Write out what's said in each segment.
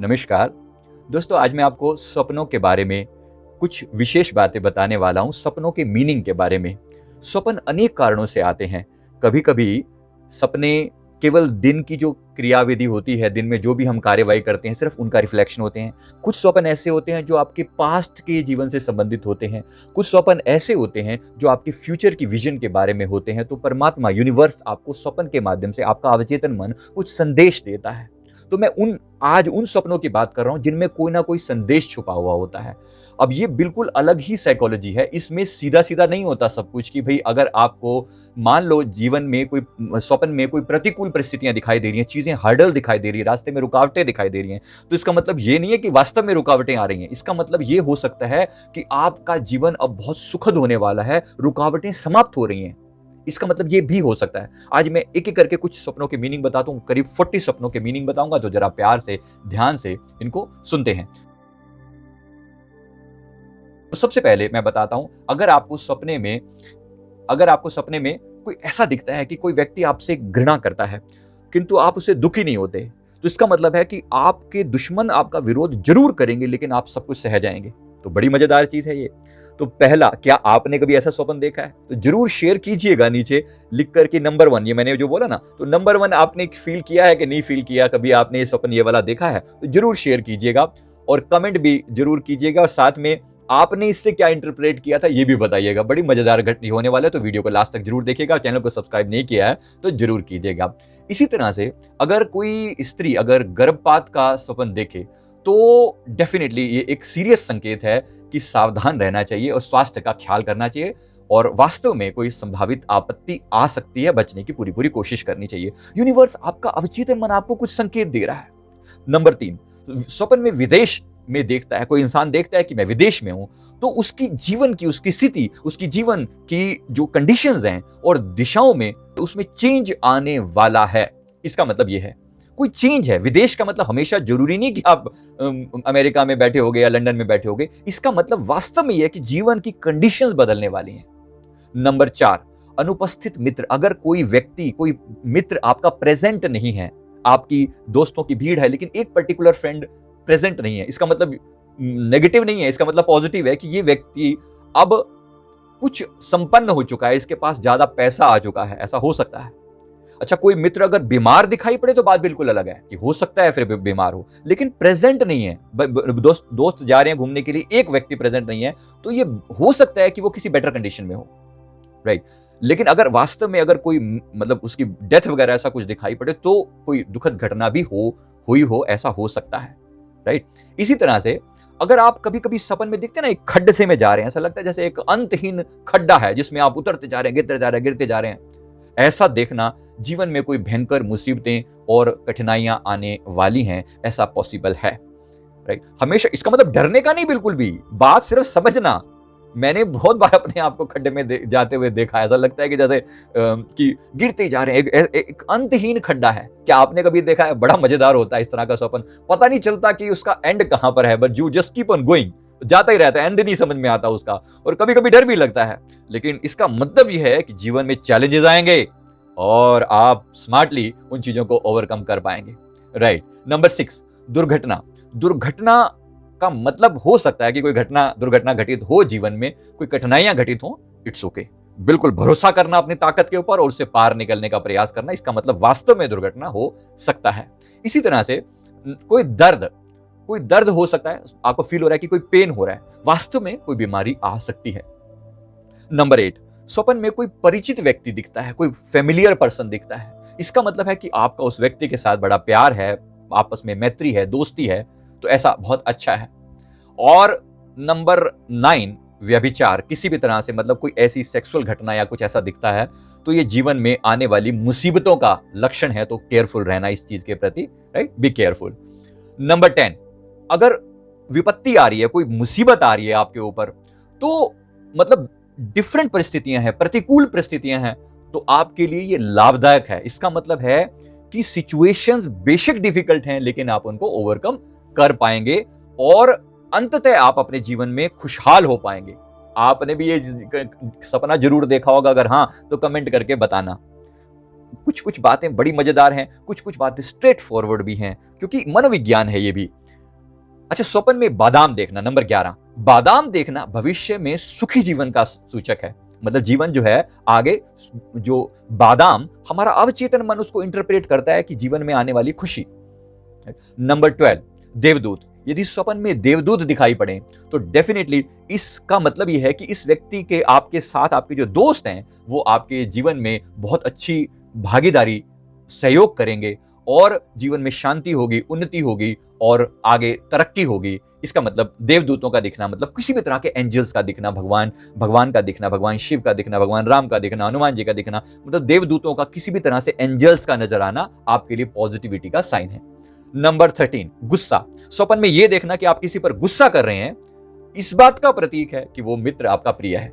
नमस्कार दोस्तों, आज मैं आपको सपनों के बारे में कुछ विशेष बातें बताने वाला हूं। सपनों के मीनिंग के बारे में। स्वप्न अनेक कारणों से आते हैं। कभी कभी सपने केवल दिन की जो क्रियाविधि होती है, दिन में जो भी हम कार्यवाही करते हैं, सिर्फ उनका रिफ्लेक्शन होते हैं। कुछ स्वप्न ऐसे होते हैं जो आपके पास्ट के जीवन से संबंधित होते हैं। कुछ स्वप्न ऐसे होते हैं जो आपके फ्यूचर की विजन के बारे में होते हैं। तो परमात्मा, यूनिवर्स आपको स्वप्न के माध्यम से, आपका अवचेतन मन कुछ संदेश देता है। तो मैं आज उन सपनों की बात कर रहा हूं जिनमें कोई ना कोई संदेश छुपा हुआ होता है। अब ये बिल्कुल अलग ही साइकोलॉजी है। इसमें सीधा सीधा नहीं होता सब कुछ कि भाई अगर आपको मान लो जीवन में कोई स्वप्न में कोई प्रतिकूल परिस्थितियां दिखाई दे रही हैं, चीजें हर्डल दिखाई दे रही है, रास्ते में रुकावटें दिखाई दे रही हैं, तो इसका मतलब ये नहीं है कि वास्तव में रुकावटें आ रही हैं। इसका मतलब ये हो सकता है कि आपका जीवन अब बहुत सुखद होने वाला है, रुकावटें समाप्त हो रही हैं। इसका मतलब ये भी हो सकता है। आज मैं एक एक करके कुछ सपनों के मीनिंग बताता हूं। करीब 40 सपनों के मीनिंग बताऊंगा, तो जरा प्यार से, ध्यान से इनको सुनते हैं। तो सबसे पहले मैं बताता हूं, अगर आपको सपने में कोई ऐसा दिखता है कि कोई व्यक्ति आपसे घृणा करता है किंतु आप उससे दुखी नहीं होते, तो इसका मतलब है कि आपके दुश्मन आपका विरोध जरूर करेंगे लेकिन आप सब कुछ सह जाएंगे। तो बड़ी मजेदार चीज है ये। तो पहला, क्या आपने कभी ऐसा स्वप्न देखा है? तो जरूर शेयर कीजिएगा नीचे लिख कर के नंबर 1, ये मैंने जो बोला ना, तो नंबर 1 आपने फील किया है कि नहीं फील किया, कभी आपने ये स्वप्न ये वाला देखा है? तो जरूर शेयर कीजिएगा और कमेंट भी जरूर कीजिएगा, और साथ में आपने इससे क्या इंटरप्रेट किया था ये भी बताइएगा। बड़ी मजेदार घटना होने वाला है, तो वीडियो को लास्ट तक जरूर देखिएगा। चैनल को सब्सक्राइब नहीं किया है तो जरूर कीजिएगा। इसी तरह से अगर कोई स्त्री अगर गर्भपात का स्वप्न देखे तो डेफिनेटली ये एक सीरियस संकेत है कि सावधान रहना चाहिए और स्वास्थ्य का ख्याल करना चाहिए, और वास्तव में कोई संभावित आपत्ति आ सकती है, बचने की पूरी पूरी कोशिश करनी चाहिए। यूनिवर्स, आपका अवचेतन मन आपको कुछ संकेत दे रहा है। नंबर 3, स्वप्न में विदेश में देखता है, कोई इंसान देखता है कि मैं विदेश में हूं, तो उसकी जीवन की, उसकी स्थिति, उसकी जीवन की जो कंडीशंस हैं और दिशाओं में उसमें चेंज आने वाला है। इसका मतलब यह है कोई चेंज है। विदेश का मतलब हमेशा जरूरी नहीं कि आप अमेरिका में बैठे होगे या लंदन में बैठे होगे। इसका मतलब वास्तव में यह है कि जीवन की कंडीशंस बदलने वाली हैं। नंबर 4, अनुपस्थित मित्र। अगर कोई व्यक्ति, कोई मित्र आपका प्रेजेंट नहीं है, आपकी दोस्तों की भीड़ है लेकिन एक पर्टिकुलर फ्रेंड प्रेजेंट नहीं है, इसका मतलब नेगेटिव नहीं है, इसका मतलब पॉजिटिव है कि ये व्यक्ति अब कुछ संपन्न हो चुका है, इसके पास ज्यादा पैसा आ चुका है, ऐसा हो सकता है। अच्छा, कोई मित्र अगर बीमार दिखाई पड़े तो बात बिल्कुल अलग है कि हो सकता है फिर बीमार हो, लेकिन प्रेजेंट नहीं है। दोस्त जा रहे हैं घूमने के लिए, एक व्यक्ति प्रेजेंट नहीं है, तो ये हो सकता है कि वो किसी बेटर कंडीशन में हो, राइट। लेकिन अगर वास्तव में अगर कोई मतलब उसकी डेथ वगैरह ऐसा कुछ दिखाई पड़े तो कोई दुखद घटना भी हुई हो, ऐसा हो सकता है, राइट। इसी तरह से अगर आप कभी कभी सपन में दिखते हैं ना, एक खड्डे से में जा रहे हैं, ऐसा लगता है जैसे एक अंतहीन खड्डा है जिसमें आप उतरते जा रहे हैं, गिरते जा रहे हैं, गिरते जा रहे हैं, ऐसा देखना जीवन में कोई भयंकर मुसीबतें और कठिनाइयां आने वाली हैं, ऐसा पॉसिबल है, राइट। हमेशा इसका मतलब डरने का नहीं, बिल्कुल भी, बात सिर्फ समझना। मैंने बहुत बार अपने आप को खड्डे में जाते हुए देखा। ऐसा लगता है कि जैसे कि गिरते जा रहे हैं, एक अंतहीन खड्डा है। क्या आपने कभी देखा है? बड़ा मजेदार होता है इस तरह का स्वप्न। पता नहीं चलता कि उसका एंड कहां पर है, but you just keep on going, जाता ही रहता है, एंड नहीं समझ में आता उसका, और कभी कभी डर भी लगता है। लेकिन इसका मतलब यह है कि जीवन में चैलेंजेस आएंगे और आप स्मार्टली उन चीजों को ओवरकम कर पाएंगे, राइट। नंबर 6, दुर्घटना। दुर्घटना का मतलब हो सकता है कि कोई दुर्घटना घटित हो, जीवन में कोई कठिनाइयां घटित हो। इट्स ओके, बिल्कुल भरोसा करना अपनी ताकत के ऊपर और उससे पार निकलने का प्रयास करना, इसका मतलब वास्तव में दुर्घटना हो सकता है। इसी तरह से कोई दर्द हो सकता है, आपको फील हो रहा है कि कोई पेन हो रहा है, वास्तव में कोई बीमारी आ सकती है। नंबर 8, स्वप्न में कोई परिचित व्यक्ति दिखता है, कोई फेमिलियर पर्सन दिखता है, इसका मतलब है कि आपका उस व्यक्ति के साथ बड़ा प्यार है, आपस में मैत्री है, दोस्ती है, तो ऐसा बहुत अच्छा है। और नंबर 9, व्यभिचार। किसी भी तरह से मतलब कोई ऐसी सेक्सुअल घटना या कुछ ऐसा दिखता है तो ये जीवन में आने वाली मुसीबतों का लक्षण है, तो केयरफुल रहना इस चीज के प्रति, राइट, बी केयरफुल। नंबर 10, अगर विपत्ति आ रही है, कोई मुसीबत आ रही है आपके ऊपर, तो मतलब डिफरेंट परिस्थितियां हैं, प्रतिकूल परिस्थितियां हैं, तो आपके लिए ये लाभदायक है। इसका मतलब है कि सिचुएशंस बेशक डिफिकल्ट हैं लेकिन आप उनको ओवरकम कर पाएंगे और अंततः आप अपने जीवन में खुशहाल हो पाएंगे। आपने भी ये सपना जरूर देखा होगा, अगर हां तो कमेंट करके बताना। कुछ कुछ बातें बड़ी मजेदार हैं, कुछ कुछ बातें स्ट्रेट फॉरवर्ड भी हैं, क्योंकि मनोविज्ञान है ये भी। अच्छा, स्वप्न में बादाम देखना, नंबर 11। बादाम देखना भविष्य में सुखी जीवन का सूचक है। मतलब जीवन जो है आगे, जो बादाम हमारा अवचेतन मन उसको इंटरप्रेट करता है कि जीवन में आने वाली खुशी। नंबर 12, देवदूत। यदि स्वप्न में देवदूत दिखाई पड़े तो डेफिनेटली इसका मतलब यह है कि इस व्यक्ति के आपके साथ आपके जो दोस्त हैं वो आपके जीवन में बहुत अच्छी भागीदारी, सहयोग करेंगे और जीवन में शांति होगी, उन्नति होगी और आगे तरक्की होगी। इसका मतलब देवदूतों का दिखना, मतलब किसी भी तरह के एंजल्स का दिखना, भगवान का दिखना, भगवान शिव का दिखना, भगवान राम का दिखना, हनुमान जी का दिखना, मतलब देवदूतों का किसी भी तरह से एंजल्स का नजर आना आपके लिए पॉजिटिविटी का साइन है। नंबर 13, गुस्सा। स्वप्न में यह देखना कि आप किसी पर गुस्सा कर रहे हैं, इस बात का प्रतीक है कि वो मित्र आपका प्रिय है।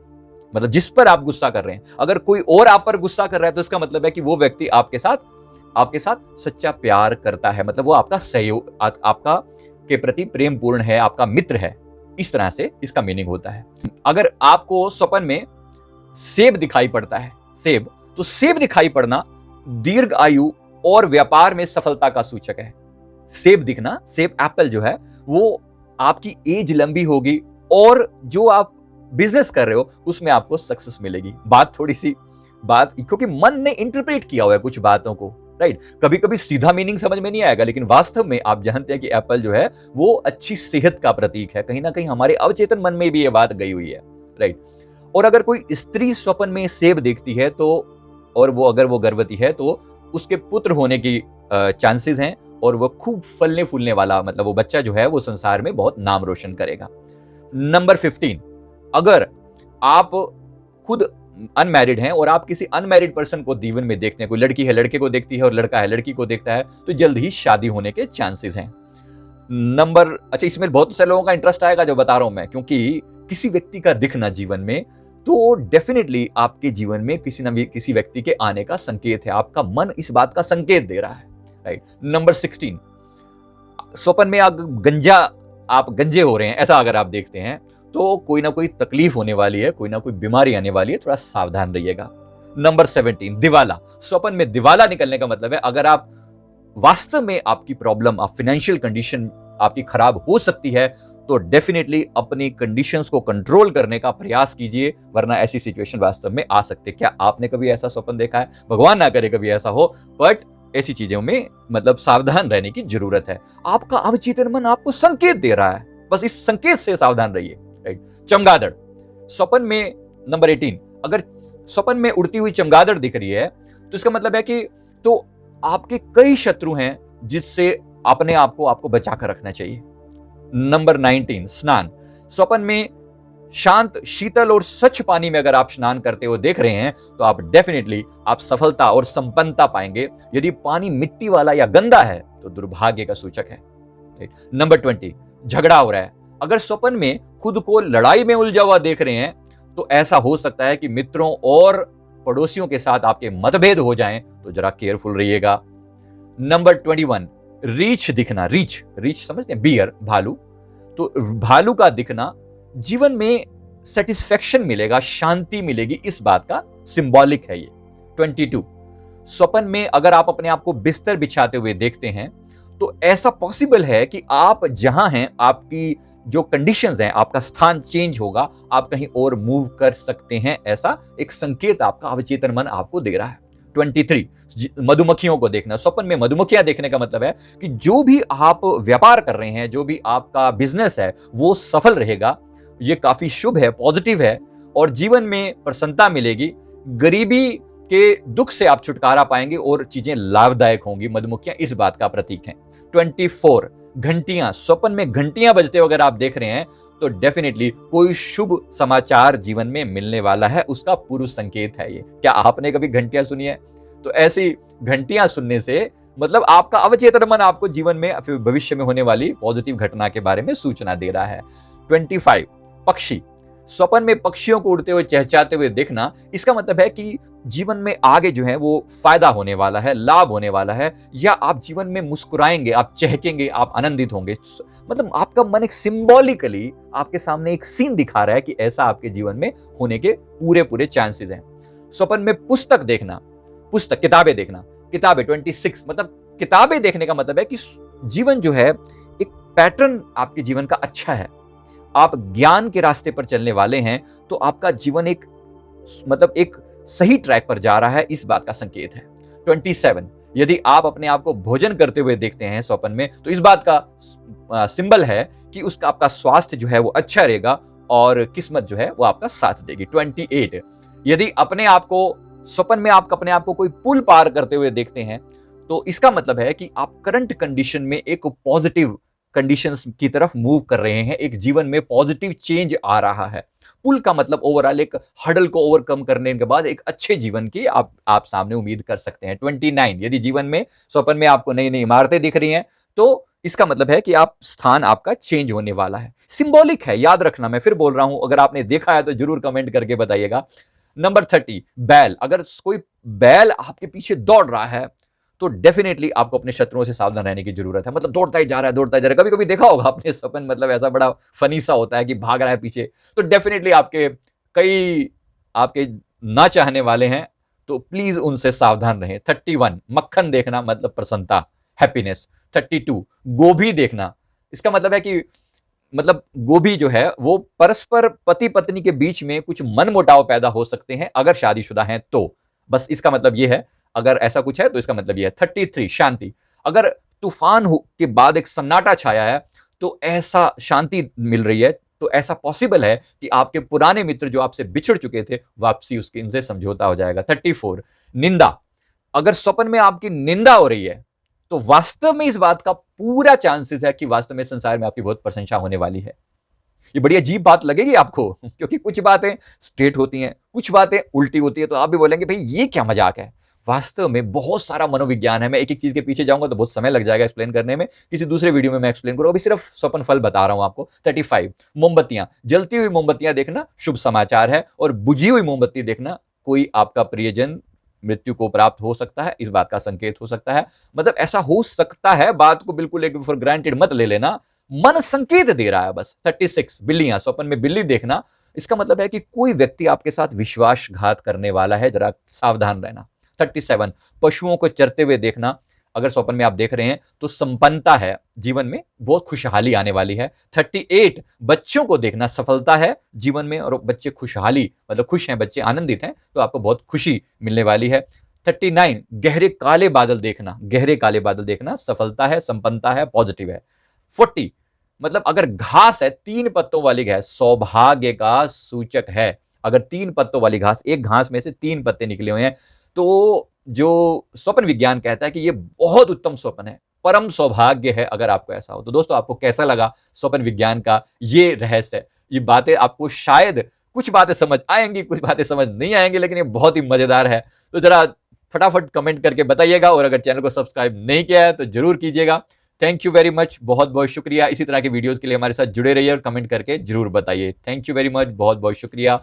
मतलब जिस पर आप गुस्सा कर रहे हैं, अगर कोई और आप पर गुस्सा कर रहा है तो इसका मतलब है कि वो व्यक्ति आपके साथ सच्चा प्यार करता है, मतलब वो आपका सहयोग, आपका के प्रति प्रेम पूर्ण है, आपका मित्र है। इस तरह से इसका मीनिंग होता है। अगर आपको स्वप्न में सेब दिखाई पड़ता है, तो सेब दिखाई पड़ना दीर्घ आयु और व्यापार में सफलता का सूचक है। सेब दिखना, सेब एप्पल जो है वो आपकी एज लंबी होगी और जो आप बिजनेस कर रहे हो उसमें आपको सक्सेस मिलेगी। क्योंकि मन ने इंटरप्रेट किया हुआ है कुछ बातों को, राइट। कभी कभी सीधा मीनिंग समझ में नहीं आएगा, लेकिन वास्तव में आप जानते हैं कि एप्पल जो है वो अच्छी सेहत का प्रतीक है। कहीं ना कहीं हमारे अवचेतन मन में भी ये बात गई हुई है, राइट। और अगर कोई स्त्री स्वप्न में सेब देखती है तो, और अगर वो गर्भवती है तो उसके पुत्र होने की चांसेस हैं और वो खूब फलने फूलने वाला, मतलब वो बच्चा जो है वो संसार में बहुत नाम रोशन करेगा। नंबर 15, अगर आप खुद अनमैरिड हैं और आप किसी अनमैरिड पर्सन को जीवन में देखते हैं, कोई लड़की है लड़के को देखती है और लड़का है लड़की को देखता है, तो जल्द ही शादी होने के चांसेस हैं। अच्छा, इसमें बहुत से लोगों का इंटरेस्ट आएगा जो बता रहा हूं मैं, क्योंकि किसी व्यक्ति का दिखना जीवन में तो डेफिनेटली आपके जीवन में किसी व्यक्ति के आने का संकेत है। आपका मन इस बात का संकेत दे रहा है, राइट। नंबर 16, स्वप्न में आप गंजे हो रहे हैं, ऐसा अगर आप देखते हैं तो कोई ना कोई तकलीफ होने वाली है, कोई ना कोई बीमारी आने वाली है, थोड़ा सावधान रहिएगा। नंबर 17, दिवाला। स्वप्न में दिवाला निकलने का मतलब है अगर आप वास्तव में आपकी प्रॉब्लम, आप फाइनेंशियल कंडीशन आपकी खराब हो सकती है तो डेफिनेटली अपनी कंडीशंस को कंट्रोल करने का प्रयास कीजिए, वरना ऐसी सिचुएशन वास्तव में आ सकती है। क्या आपने कभी ऐसा स्वप्न देखा है? भगवान ना करे कभी ऐसा हो, बट ऐसी चीजों में मतलब सावधान रहने की जरूरत है। आपका अवचेतन मन आपको संकेत दे रहा है, बस इस संकेत से सावधान रहिए, राइट। चमगादड़। स्वप्न में नंबर 18, अगर स्वप्न में उड़ती हुई चमगादड़ दिख रही है तो इसका मतलब है कि तो आपके कई शत्रु हैं जिससे अपने आप को आपको बचा कर रखना चाहिए। नंबर 19, स्नान। स्वप्न में शांत, शीतल और स्वच्छ पानी में अगर आप स्नान करते हुए देख रहे हैं तो आप डेफिनेटली आप सफलता और संपन्नता पाएंगे। यदि पानी मिट्टी वाला या गंदा है तो दुर्भाग्य का सूचक है। नंबर 20, झगड़ा हो रहा है। अगर स्वप्न में खुद को लड़ाई में उलझा हुआ देख रहे हैं तो ऐसा हो सकता है कि मित्रों और पड़ोसियों के साथ आपके मतभेद हो जाएं, तो जरा केयरफुल रहिएगा। नंबर 21, रीछ दिखना। रीछ समझते हैं, बियर, भालू। तो भालू का दिखना जीवन में सेटिस्फेक्शन मिलेगा, शांति मिलेगी, इस बात का सिंबॉलिक है ये। 22, स्वप्न में अगर आप अपने आप को बिस्तर बिछाते हुए देखते हैं तो ऐसा पॉसिबल है कि आप जहां हैं, आपकी जो कंडीशंस हैं, आपका स्थान चेंज होगा, आप कहीं और मूव कर सकते हैं, ऐसा एक संकेत आपका अवचेतन मन आपको दे रहा है। 23, मधुमक्खियों को देखना। स्वप्न में मधुमक्खियां देखने का मतलब है कि जो भी आप व्यापार कर रहे हैं, जो भी आपका बिजनेस है वो सफल रहेगा। ये काफी शुभ है, पॉजिटिव है और जीवन में प्रसन्नता मिलेगी। गरीबी के दुख से आप छुटकारा पाएंगे और चीजें लाभदायक होंगी। मधुमक्खियां इस बात का प्रतीक हैं। 24, घंटियां। स्वप्न में घंटियां बजते हुए अगर आप देख रहे हैं तो डेफिनेटली कोई शुभ समाचार जीवन में मिलने वाला है, उसका पूर्व संकेत है ये। क्या आपने कभी घंटियां सुनी है? तो ऐसी घंटियां सुनने से मतलब आपका अवचेतन मन आपको जीवन में भविष्य में होने वाली पॉजिटिव घटना के बारे में सूचना दे रहा है। 25, पक्षी। स्वप्न में पक्षियों को उड़ते हुए, चहचहाते हुए देखना, इसका मतलब है कि जीवन में आगे जो है वो फायदा होने वाला है, लाभ होने वाला है, या आप जीवन में मुस्कुराएंगे, आप चहकेंगे, आप आनंदित होंगे। मतलब आपका मन एक सिंबॉलिकली आपके सामने एक सीन दिखा रहा है कि ऐसा आपके जीवन में होने के पूरे चांसेस हैं। स्वप्न में पुस्तक देखना, किताबें देखना। किताबें 26, मतलब किताबें देखने का मतलब है कि जीवन जो है एक पैटर्न आपके जीवन का अच्छा है, आप ज्ञान के रास्ते पर चलने वाले हैं, तो आपका जीवन एक मतलब एक सही ट्रैक पर जा रहा है, इस बात का संकेत है। 27, यदि आप अपने आप को भोजन करते हुए देखते हैं स्वप्न में, तो इस बात का सिंबल है कि उसका आपका स्वास्थ्य जो है वो अच्छा रहेगा और किस्मत जो है वो आपका साथ देगी। 28, यदि अपने आप को स्वप्न में आप अपने आप को कोई पुल पार करते हुए देखते हैं, तो इसका मतलब है कि आप करंट कंडीशन में एक पॉजिटिव कंडीशंस की तरफ मूव कर रहे हैं, एक जीवन में पॉजिटिव चेंज आ रहा है। पुल का मतलब ओवरऑल एक हडल को ओवरकम करने के बाद एक अच्छे जीवन की आप सामने उम्मीद कर सकते हैं। 29, यदि जीवन में स्वप्न में आपको नई नई इमारतें दिख रही हैं, तो इसका मतलब है कि आप स्थान आपका चेंज होने वाला है। सिंबॉलिक है, याद रखना, मैं फिर बोल रहा हूं, अगर आपने देखा है तो जरूर कमेंट करके बताइएगा। नंबर 30, बैल, अगर कोई बैल आपके पीछे दौड़ रहा है, तो डेफिनेटली आपको अपने शत्रुओं से सावधान रहने की जरूरत है। मतलब दौड़ता ही जा रहा है, दौड़ता ही जा रहा है। कभी कभी देखा होगा आपने सपन, मतलब ऐसा बड़ा फनी सा होता है कि भाग रहा है पीछे, तो डेफिनेटली आपके कई आपके ना चाहने वाले हैं, तो प्लीज उनसे सावधान रहें। 31, मक्खन देखना मतलब प्रसन्नता, हैप्पीनेस। 32, गोभी देखना, इसका मतलब है कि मतलब गोभी जो है वो परस्पर पति पत्नी के बीच में कुछ मनमुटाव पैदा हो सकते हैं अगर शादीशुदा हैं तो, बस इसका मतलब ये है, अगर ऐसा कुछ है तो इसका मतलब ये है। 33, शांति, अगर तूफान के बाद एक सन्नाटा छाया है, तो ऐसा शांति मिल रही है, तो ऐसा पॉसिबल है कि आपके पुराने मित्र जो आपसे बिछड़ चुके थे, वापसी उसके इनसे समझौता हो जाएगा। 34, निंदा, अगर स्वप्न में आपकी निंदा हो रही है, तो वास्तव में इस बात का पूरा चांसेस है कि वास्तव में संसार में आपकी बहुत प्रशंसा होने वाली है। ये बड़ी अजीब बात लगेगी आपको, क्योंकि कुछ बातें स्ट्रेट होती हैं, कुछ बातें उल्टी होती है, तो आप भी बोलेंगे भाई ये क्या मजाक है। वास्तव में बहुत सारा मनोविज्ञान है, मैं एक एक चीज के पीछे जाऊंगा तो बहुत समय लग जाएगा एक्सप्लेन करने में, किसी दूसरे वीडियो में मैं एक्सप्लेन करूँ, अभी सिर्फ स्वप्न फल बता रहा हूं आपको। 35, मोमबत्तियां, जलती हुई मोमबत्तियां देखना शुभ समाचार है, और बुझी हुई मोमबत्ती देखना कोई आपका प्रियजन मृत्यु को प्राप्त हो सकता है, इस बात का संकेत हो सकता है। मतलब ऐसा हो सकता है, बात को बिल्कुल एक फॉर ग्रांटेड मत ले लेना, मन संकेत दे रहा है बस। 36, बिल्लियां, स्वप्न में बिल्ली देखना, इसका मतलब है कि कोई व्यक्ति आपके साथ विश्वासघात करने वाला है, जरा सावधान रहना। 37, पशुओं को चरते हुए देखना, अगर स्वप्न में आप देख रहे हैं तो संपन्नता है, जीवन में बहुत खुशहाली आने वाली है। 38, बच्चों को देखना, सफलता है जीवन में, और बच्चे खुशहाली मतलब खुश हैं, बच्चे आनंदित हैं, तो आपको बहुत खुशी मिलने वाली है। 39, गहरे काले बादल देखना, गहरे काले बादल देखना सफलता है, संपन्नता है, पॉजिटिव है। 40, मतलब अगर घास है, 3 पत्तों वाली घास, सौभाग्य का सूचक है। अगर 3 पत्तों वाली घास, एक घास में से 3 पत्ते निकले हुए हैं, तो जो स्वप्न विज्ञान कहता है कि ये बहुत उत्तम स्वप्न है, परम सौभाग्य है अगर आपको ऐसा हो। तो दोस्तों, आपको कैसा लगा स्वप्न विज्ञान का ये रहस्य, ये बातें आपको शायद कुछ बातें समझ आएंगी, कुछ बातें समझ नहीं आएंगी, लेकिन ये बहुत ही मजेदार है। तो जरा फटाफट कमेंट करके बताइएगा, और अगर चैनल को सब्सक्राइब नहीं किया है तो जरूर कीजिएगा। थैंक यू वेरी मच, बहुत बहुत शुक्रिया। इसी तरह के वीडियोस के लिए हमारे साथ जुड़े रहिए और कमेंट करके जरूर बताइए। थैंक यू वेरी मच, बहुत बहुत शुक्रिया।